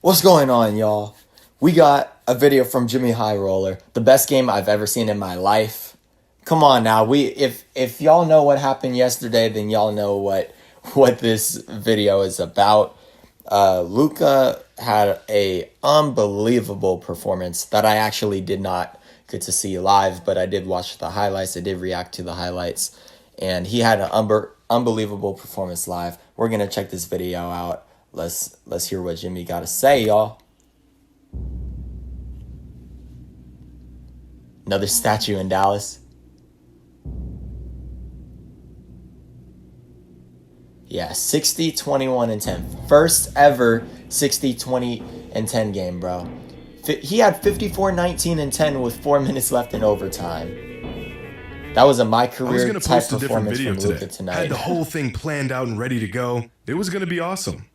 What's going on, y'all? We got a video from Jimmy High Roller, the best game I've ever seen in my life. Come on now, if y'all know what happened yesterday, then y'all know what this video is about. Luca had a unbelievable performance that I actually did not get to see live, but I did watch the highlights. I did react to the highlights, and he had an unbelievable performance live. We're gonna check this video out. Let's hear what Jimmy got to say, y'all. Another statue in Dallas. Yeah, 60, 21, and 10. First ever 60, 20, and 10 game, bro. He had 54, 19, and 10 with 4 minutes left in overtime. That was a my career type performance from Luka tonight. I had the whole thing planned out and ready to go. It was going to be awesome.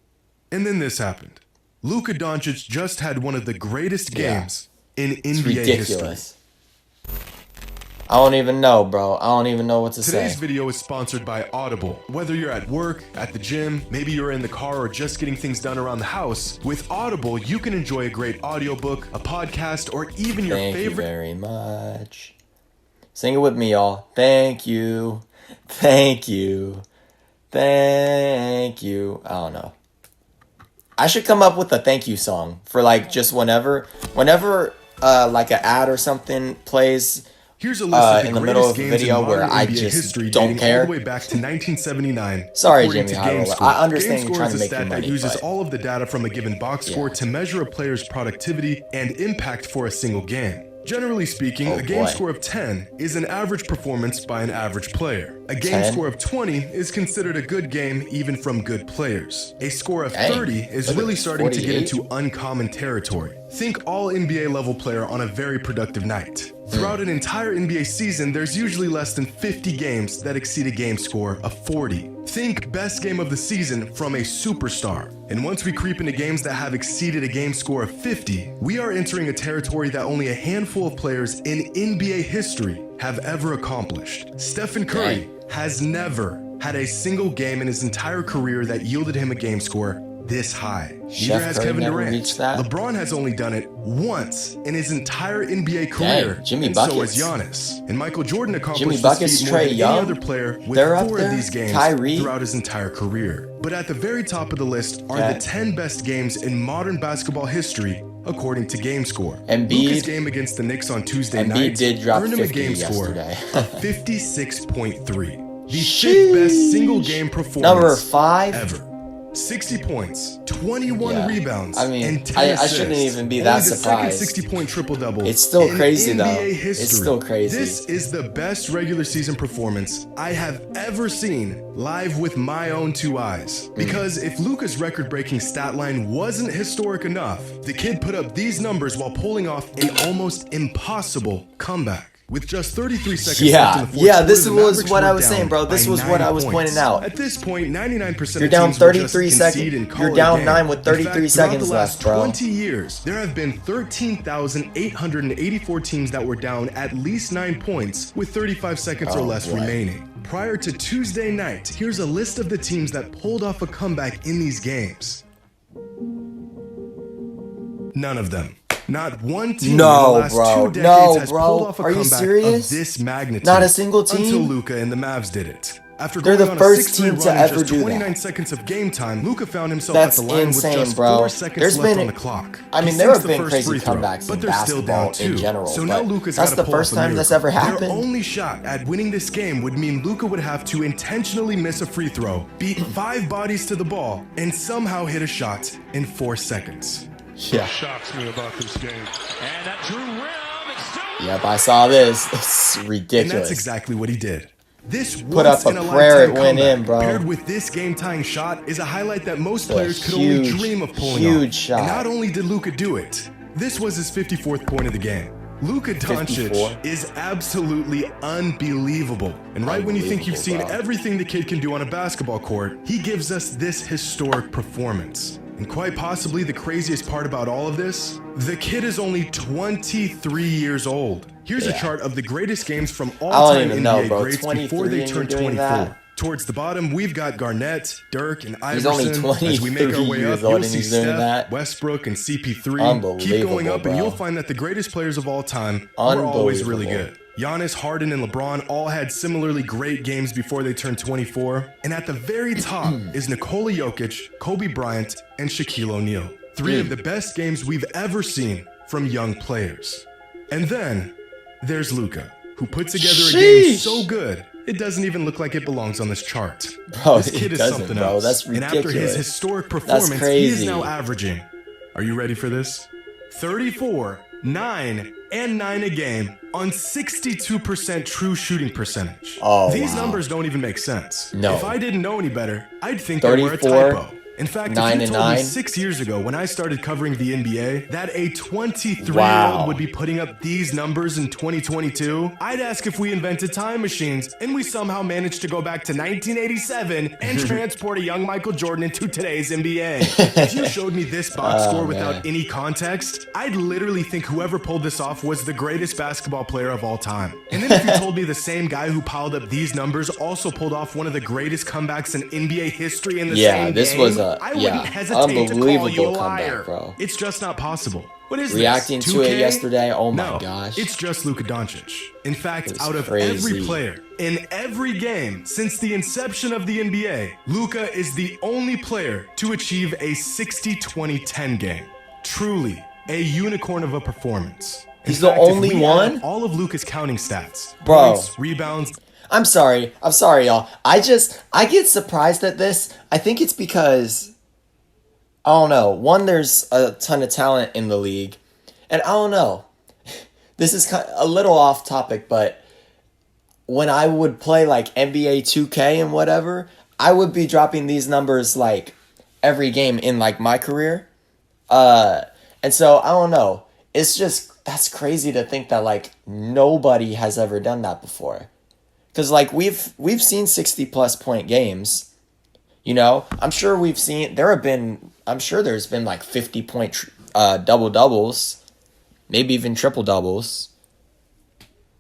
And then this happened. Luka Doncic just had one of the greatest games in NBA history. I don't even know, bro. I don't even know what to say. Today's video is sponsored by Audible. Whether you're at work, at the gym, maybe you're in the car or just getting things done around the house, with Audible, you can enjoy a great audiobook, a podcast, or even your favorite... Thank you very much. Sing it with me, y'all. Thank you. Thank you. Thank you. I don't know. I should come up with a thank you song for like just whenever like an ad or something plays. Here's a list of the in the middle of a games video in where modern I NBA just history don't care. all the way back to 1979. Sorry, according Jimmy to High Roller. GameScore. I understand you're GameScore trying is to a make your stat money, that uses but... all of the data from a given box score to measure a player's productivity and impact for a single game. Generally speaking, a game score of 10 is an average performance by an average player. A game 10? score of 20 is considered a good game even from good players. A score of 30 is really starting to get into uncommon territory. Think all NBA level player on a very productive night. Throughout an entire NBA season, there's usually less than 50 games that exceed a game score of 40. Think best game of the season from a superstar. And once we creep into games that have exceeded a game score of 50, we are entering a territory that only a handful of players in NBA history have ever accomplished. Stephen Curry has never had a single game in his entire career that yielded him a game score this high. Neither has Kevin Durant. LeBron has only done it once in his entire NBA career. Jimmy and Buckets. So has Giannis. And Michael Jordan accomplished Jimmy Buckets, this feat more Trae than Young. any other player with They're 4 of these games Kyrie. throughout his entire career. But at the very top of the list are the 10 best games in modern basketball history, according to GameScore. Luka's game against the Knicks on Tuesday night earned him a game score of 56.3. The 5th best single game performance Number 5 ever. 60 points, 21 rebounds, and 10 I shouldn't even be that surprised. Second 60-point triple-double. It's still crazy in though. NBA history. It's still crazy. This is the best regular season performance I have ever seen live with my own 2 eyes. Because if Luka's record-breaking stat line wasn't historic enough, the kid put up these numbers while pulling off an almost impossible comeback. With just 33 seconds left in the fourth quarter, this the was Mavericks what were I was down saying, bro. This by was what 9 I was points. pointing out. At this point, 99% You're of down teams will 33 just seconds. concede and call You're it down a game. 9 with 33 In fact, seconds throughout the last left, bro. 20 years, there have been 13,884 teams that were down at least 9 points with 35 seconds or less remaining. Prior to Tuesday night, here's a list of the teams that pulled off a comeback in these games. None of them. Not one team in the last 2 decades has pulled off a comeback of this magnitude. Not a single team? Until Luka and the Mavs did it. After They're going the on first a 6-3 team to run in ever just do 29 that. seconds of game time, Luka found himself That's at the line insane, with just bro. 4 seconds There's left been- on the clock. I mean, He there sinks have the been first crazy free throw, comebacks but in they're still down basketball in too. general, So now but Luka's that's got to the pull first off a time this miracle. ever happened? Their only shot at winning this game would mean Luka would have to intentionally miss a free throw, beat 5 bodies to the ball, and somehow hit a shot in 4 seconds. Yeah. Shocks me about this game. And that drew rim. It's still Yep, I saw this. It's ridiculous. And that's exactly what he did. This Put up a prayer, it went in, bro. Paired with this game-tying shot is a highlight that most players could only dream of pulling huge off. shot. And not only did Luka do it, this was his 54th point of the game. Luka 54? Doncic is absolutely unbelievable. And right when you think you've seen Unbelievable, bro. everything the kid can do on a basketball court, he gives us this historic performance. And quite possibly the craziest part about all of this, the kid is only 23 years old. Here's a chart of the greatest games from all I don't time even know, NBA bro. greats 23 before they and turned you're doing 24. that? Towards the bottom, we've got Garnett, Dirk, and He's only Iverson. As we make our 23 way years up, old you'll and see he's doing Steph, that. Westbrook, and CP3. Unbelievable, Keep going up, bro. and you'll find that the greatest players of all time were always really good. Giannis, Harden, and LeBron all had similarly great games before they turned 24. And at the very top is Nikola Jokic, Kobe Bryant, and Shaquille O'Neal. Three of the best games we've ever seen from young players. And then there's Luka, who put together a game so good, it doesn't even look like it belongs on this chart. Bro, This kid is something else. That's ridiculous. And after his historic performance, he crazy. is now averaging, are you ready for this? 34, 9, and 9 a game on 62% true shooting percentage. Oh, These wow. numbers don't even make sense. No. If I didn't know any better, I'd think they were a 34, typo. In fact, 9 if you and told me 9. 6 years ago when I started covering the NBA that a 23-year-old Wow. would be putting up these numbers in 2022, I'd ask if we invented time machines and we somehow managed to go back to 1987 and transport a young Michael Jordan into today's NBA. If you showed me this box score without any context, I'd literally think whoever pulled this off was the greatest basketball player of all time. And then if you told me the same guy who piled up these numbers also pulled off one of the greatest comebacks in NBA history in the same this game, was I wouldn't hesitate to call unbelievable you a comeback, liar. bro. It's just not possible. What is Reacting this? to it 2K? yesterday, oh my No, gosh. it's just Luka Doncic. In fact, It's out of crazy. every player in every game since the inception of the NBA, Luka is the only player to achieve a 60-20-10 game. Truly a unicorn of a performance. In He's the fact, if only we add one? up all of Luka's counting stats, Bro. points, rebounds, I'm sorry, y'all. I get surprised at this. I think it's because, I don't know. One, there's a ton of talent in the league. And I don't know. This is kind of a little off topic, but when I would play like NBA 2K and whatever, I would be dropping these numbers like every game in like my career. And so I don't know. It's just, that's crazy to think that like nobody has ever done that before. Because, like, we've seen 60-plus point games, you know? I'm sure there's been, like, 50-point double-doubles, maybe even triple-doubles.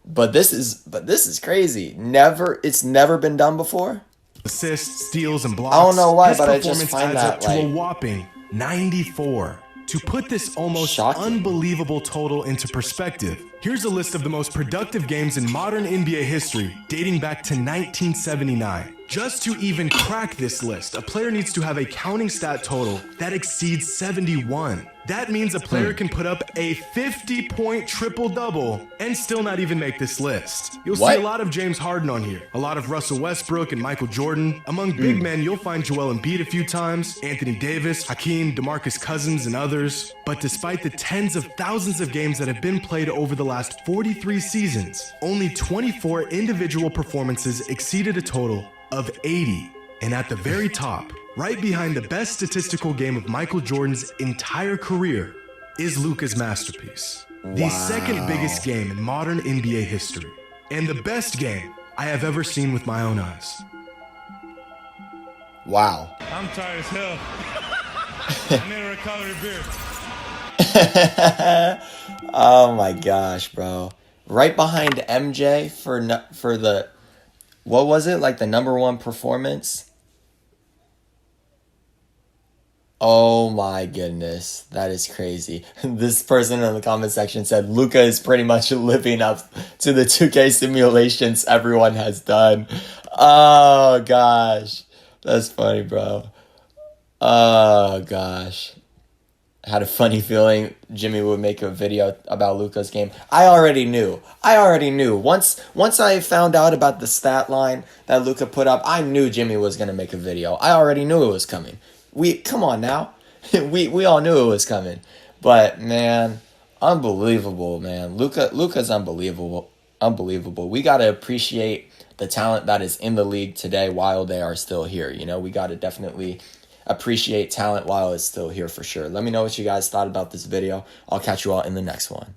But this is crazy. It's never been done before. assists, steals, and blocks. I don't know why, his but I just performance find adds that, up to like, a whopping 94. To put this almost shocking. unbelievable total into perspective, here's a list of the most productive games in modern NBA history, dating back to 1979. Just to even crack this list, a player needs to have a counting stat total that exceeds 71. That means a player can put up a 50-point triple-double and still not even make this list. You'll see a lot of James Harden on here, a lot of Russell Westbrook and Michael Jordan. Among big men, you'll find Joel Embiid a few times, Anthony Davis, Hakeem, DeMarcus Cousins, and others. But despite the tens of thousands of games that have been played over the last 43 seasons, only 24 individual performances exceeded a total of 80. And at the very top, right behind the best statistical game of Michael Jordan's entire career, is Luka's masterpiece. The second biggest game in modern NBA history. And the best game I have ever seen with my own eyes. Wow. I'm tired as hell. I need a recovery beer. Oh my gosh, bro. Right behind MJ for the, what was it? Like the number one performance? Oh my goodness. That is crazy. This person in the comment section said Luka is pretty much living up to the 2K simulations everyone has done. Oh gosh. That's funny, bro. Oh gosh. I had a funny feeling Jimmy would make a video about Luka's game. I already knew. Once I found out about the stat line that Luka put up, I knew Jimmy was going to make a video. I already knew it was coming. Come on now. we all knew it was coming. But man, unbelievable, man. Luka's unbelievable. Unbelievable. We got to appreciate the talent that is in the league today while they are still here. You know, we got to definitely appreciate talent while it's still here for sure. Let me know what you guys thought about this video. I'll catch you all in the next one.